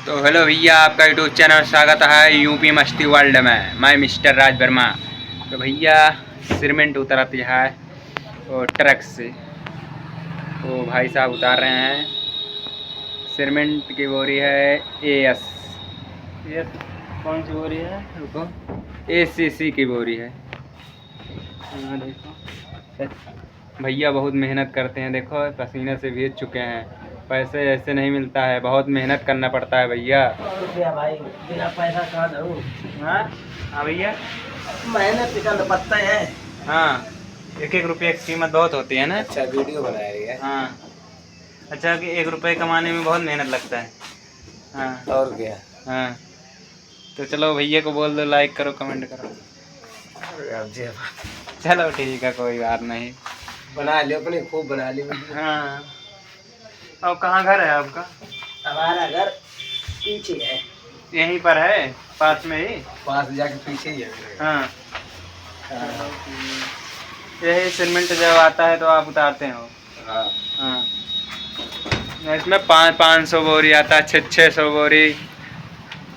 तो हेलो भैया, आपका यूट्यूब चैनल स्वागत है यूपी मस्ती वर्ल्ड में। मैं मिस्टर राज वर्मा। तो भैया सीमेंट उतरती है और ट्रक से वो भाई साहब उतार रहे हैं। सीमेंट की बोरी है एस कौन सी बोरी है, रुको, ACC की बोरी है। देखो भैया बहुत मेहनत करते हैं, देखो पसीने से भीग चुके हैं। पैसे ऐसे नहीं मिलता है, बहुत मेहनत करना पड़ता है भैया। भाई बिना पैसा कहाँ धरूं? हाँ भैया, मेहनत का तो पत्ता है। हाँ, एक एक रुपये की कीमत बहुत होती है ना। अच्छा वीडियो बना रही है। हाँ, अच्छा कि 1 रुपये कमाने में बहुत मेहनत लगता है। हाँ और क्या। हाँ, तो चलो भैया को बोल दो लाइक करो कमेंट करो। चलो ठीक है, कोई बात नहीं, बना लियो अपने, खूब बना लियो। हाँ, और कहाँ घर है आपका? हमारा घर पीछे है। यहीं पर है, पास में ही? पास जाके पीछे ही है। हाँ, यही सीमेंट जब आता है तो आप उतारते हो? हाँ हाँ, इसमें 500 बोरी आता है, 600 बोरी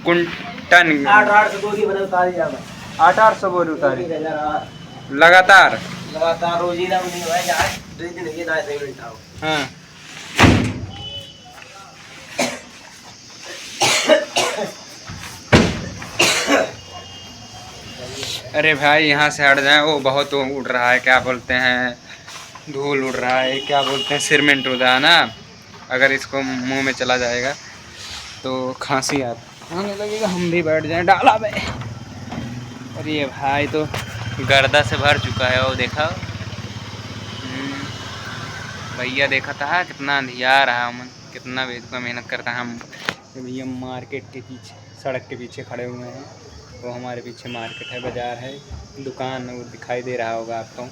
कुंटन। 800 बोरी बना उतारी जाएगा। 800 बोरी उतारी लगातार लगातार? रोजी ना नहीं भाई, आज 2 दिन ये ना सही मिलता हो। हाँ, अरे भाई यहाँ से हट जाए, वो बहुत उड़ रहा है, क्या बोलते हैं, धूल उड़ रहा है, क्या बोलते हैं, सीमेंट उड़ रहा है ना। अगर इसको मुंह में चला जाएगा तो खांसी आने लगेगा, हम भी बैठ जाएं डाला में। अरे ये भाई तो गर्दा से भर चुका है, वो देखा भैया, देखा था कितना अंधिया रहा, मन कितना का मेहनत करता है। हम भैया मार्केट के पीछे, सड़क के पीछे खड़े हुए हैं, वो हमारे पीछे मार्केट है, बाज़ार है, दुकान वो दिखाई दे रहा होगा आपको।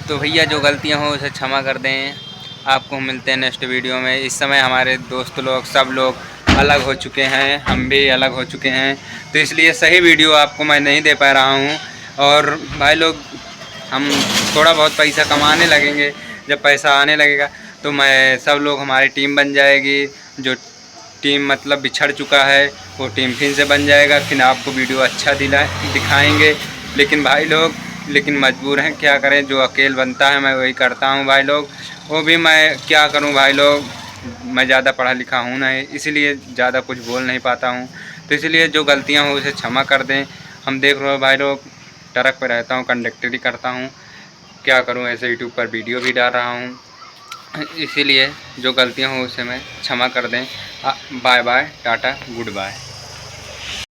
तो भैया जो गलतियां हो उसे क्षमा कर दें। आपको मिलते हैं नेक्स्ट वीडियो में। इस समय हमारे दोस्त लोग सब लोग अलग हो चुके हैं, हम भी अलग हो चुके हैं, तो इसलिए सही वीडियो आपको मैं नहीं दे पा रहा हूँ। और भाई लोग, हम थोड़ा बहुत पैसा कमाने लगेंगे, जब पैसा आने लगेगा तो मैं सब लोग, हमारी टीम बन जाएगी। जो टीम मतलब बिछड़ चुका है वो टीम फिर से बन जाएगा, फिर आपको वीडियो अच्छा दिखाएंगे। लेकिन भाई लोग, लेकिन मजबूर हैं, क्या करें, जो अकेले बनता है मैं वही करता हूँ भाई लोग। वो भी मैं क्या करूँ भाई लोग, मैं ज़्यादा पढ़ा लिखा हूँ नहीं, इसीलिए ज़्यादा कुछ बोल नहीं पाता हूँ। तो इसलिए जो गलतियाँ हो उसे क्षमा कर दें। हम देख रहे हो भाई लोग, ट्रक पे रहता हूँ, कंडक्टरी करता हूँ, क्या करूँ, ऐसे यूट्यूब पर वीडियो भी डाल रहा हूँ। इसीलिए जो गलतियाँ हो उसे मैं क्षमा कर दें। Bye bye, tata, good bye.